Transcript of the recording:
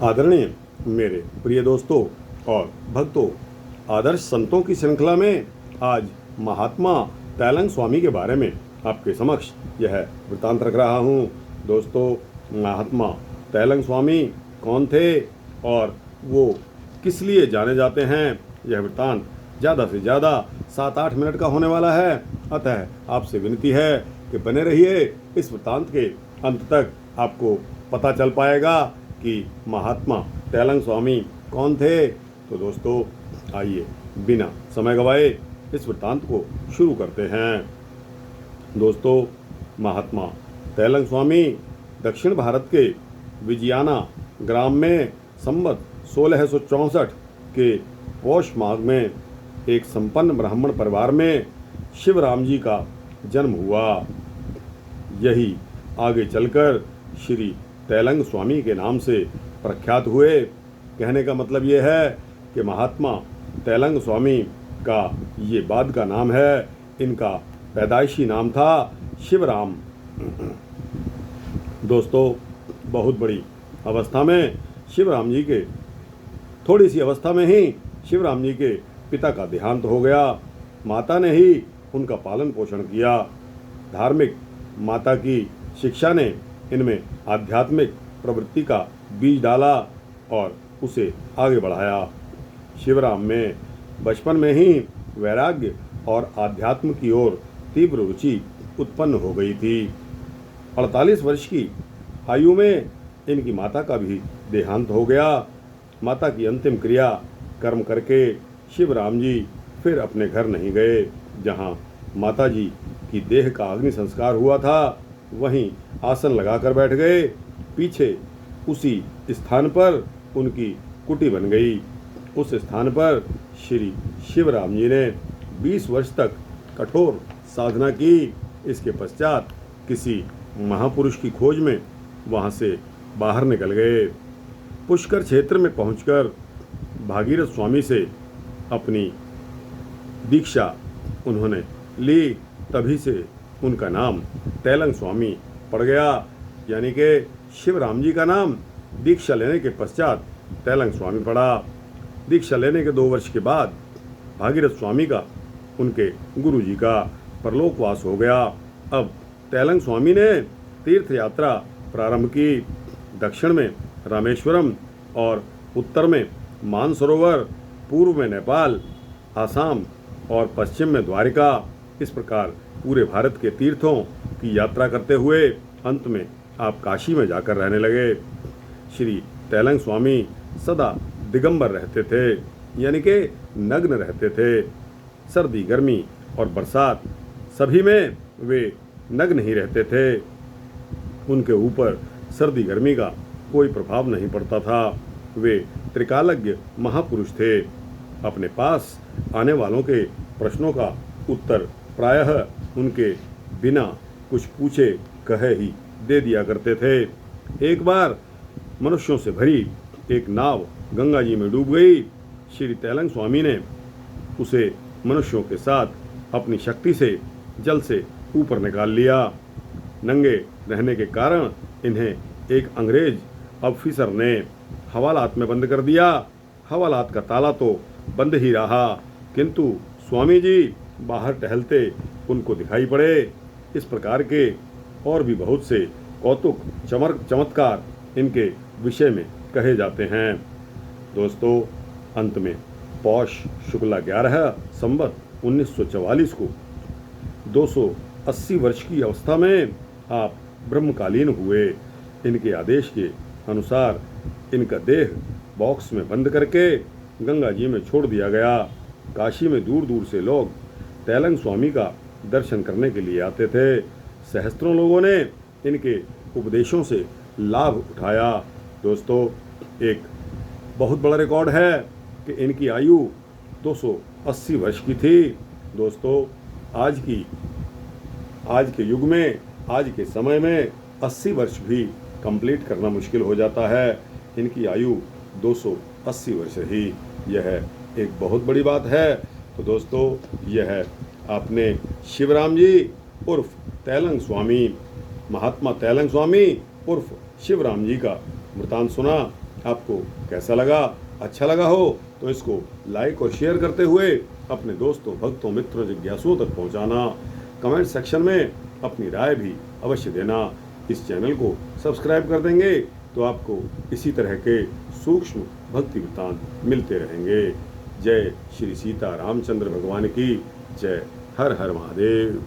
आदरणीय मेरे प्रिय दोस्तों और भक्तों, आदर्श संतों की श्रृंखला में आज महात्मा तैलंग स्वामी के बारे में आपके समक्ष यह वृतांत रख रहा हूँ। दोस्तों, महात्मा तैलंग स्वामी कौन थे और वो किस लिए जाने जाते हैं, यह वृतांत ज़्यादा से ज़्यादा 7-8 मिनट का होने वाला है। अतः आपसे विनती है कि बने रहिए, इस वृतांत के अंत तक आपको पता चल पाएगा कि महात्मा तैलंग स्वामी कौन थे। तो दोस्तों, आइए बिना समय गवाए इस वृत्तांत को शुरू करते हैं। दोस्तों, महात्मा तैलंग स्वामी दक्षिण भारत के विजयाना ग्राम में संवत 1664 के पौष माघ में एक संपन्न ब्राह्मण परिवार में शिवराम जी का जन्म हुआ। यही आगे चलकर श्री तैलंग स्वामी के नाम से प्रख्यात हुए। कहने का मतलब ये है कि महात्मा तैलंग स्वामी का ये बाद का नाम है। इनका पैदाइशी नाम था शिवराम। दोस्तों, बहुत बड़ी अवस्था में शिवराम जी के थोड़ी सी अवस्था में ही शिवराम जी के पिता का देहांत हो गया। माता ने ही उनका पालन पोषण किया। धार्मिक माता की शिक्षा ने इनमें आध्यात्मिक प्रवृत्ति का बीज डाला और उसे आगे बढ़ाया। शिवराम में बचपन में ही वैराग्य और आध्यात्म की ओर तीव्र रुचि उत्पन्न हो गई थी। 48 वर्ष की आयु में इनकी माता का भी देहांत हो गया। माता की अंतिम क्रिया कर्म करके शिवराम जी फिर अपने घर नहीं गए। जहाँ माता जी की देह का अग्नि संस्कार हुआ था, वहीं आसन लगाकर बैठ गए। पीछे उसी स्थान पर उनकी कुटी बन गई। उस स्थान पर श्री शिवराम जी ने 20 वर्ष तक कठोर साधना की। इसके पश्चात किसी महापुरुष की खोज में वहाँ से बाहर निकल गए। पुष्कर क्षेत्र में पहुंचकर भागीरथ स्वामी से अपनी दीक्षा उन्होंने ली। तभी से उनका नाम तैलंग स्वामी पड़ गया। यानी कि शिवराम जी का नाम दीक्षा लेने के पश्चात तैलंग स्वामी पड़ा। दीक्षा लेने के 2 वर्ष के बाद भागीरथ स्वामी का उनके गुरु जी का परलोकवास हो गया। अब तैलंग स्वामी ने तीर्थ यात्रा प्रारंभ की। दक्षिण में रामेश्वरम और उत्तर में मानसरोवर, पूर्व में नेपाल, आसाम और पश्चिम में द्वारिका। इस प्रकार पूरे भारत के तीर्थों की यात्रा करते हुए अंत में आप काशी में जाकर रहने लगे। श्री तैलंग स्वामी सदा दिगंबर रहते थे, यानी कि नग्न रहते थे। सर्दी, गर्मी और बरसात सभी में वे नग्न ही रहते थे। उनके ऊपर सर्दी गर्मी का कोई प्रभाव नहीं पड़ता था। वे त्रिकालज्ञ महापुरुष थे। अपने पास आने वालों के प्रश्नों का उत्तर प्रायः उनके बिना कुछ पूछे कहे ही दे दिया करते थे। एक बार मनुष्यों से भरी एक नाव गंगा जी में डूब गई। श्री तैलंग स्वामी ने उसे मनुष्यों के साथ अपनी शक्ति से जल से ऊपर निकाल लिया। नंगे रहने के कारण इन्हें एक अंग्रेज ऑफिसर ने हवालात में बंद कर दिया। हवालात का ताला तो बंद ही रहा, किंतु स्वामी जी बाहर टहलते उनको दिखाई पड़े। इस प्रकार के और भी बहुत से कौतुक चमत्कार इनके विषय में कहे जाते हैं। दोस्तों, अंत में पौष शुक्ला 11 संवत 1944 को 280 वर्ष की अवस्था में आप ब्रह्मकालीन हुए। इनके आदेश के अनुसार इनका देह बॉक्स में बंद करके गंगा जी में छोड़ दिया गया। काशी में दूर दूर से लोग तैलंग स्वामी का दर्शन करने के लिए आते थे। सहस्त्रों लोगों ने इनके उपदेशों से लाभ उठाया। दोस्तों, एक बहुत बड़ा रिकॉर्ड है कि इनकी आयु 280 वर्ष की थी। दोस्तों, आज के युग में, आज के समय में 80 वर्ष भी कंप्लीट करना मुश्किल हो जाता है। इनकी आयु 280 वर्ष रही। यह एक बहुत बड़ी बात है। तो दोस्तों, यह आपने शिवराम जी उर्फ तैलंग स्वामी, महात्मा तैलंग स्वामी उर्फ शिवराम जी का वृतांत सुना। आपको कैसा लगा? अच्छा लगा हो तो इसको लाइक और शेयर करते हुए अपने दोस्तों, भक्तों, मित्रों, जिज्ञासुओं तक पहुंचाना। कमेंट सेक्शन में अपनी राय भी अवश्य देना। इस चैनल को सब्सक्राइब कर देंगे तो आपको इसी तरह के सूक्ष्म भक्ति वृत्तांत मिलते रहेंगे। जय श्री सीता रामचंद्र भगवान की जय। हर हर महादेव।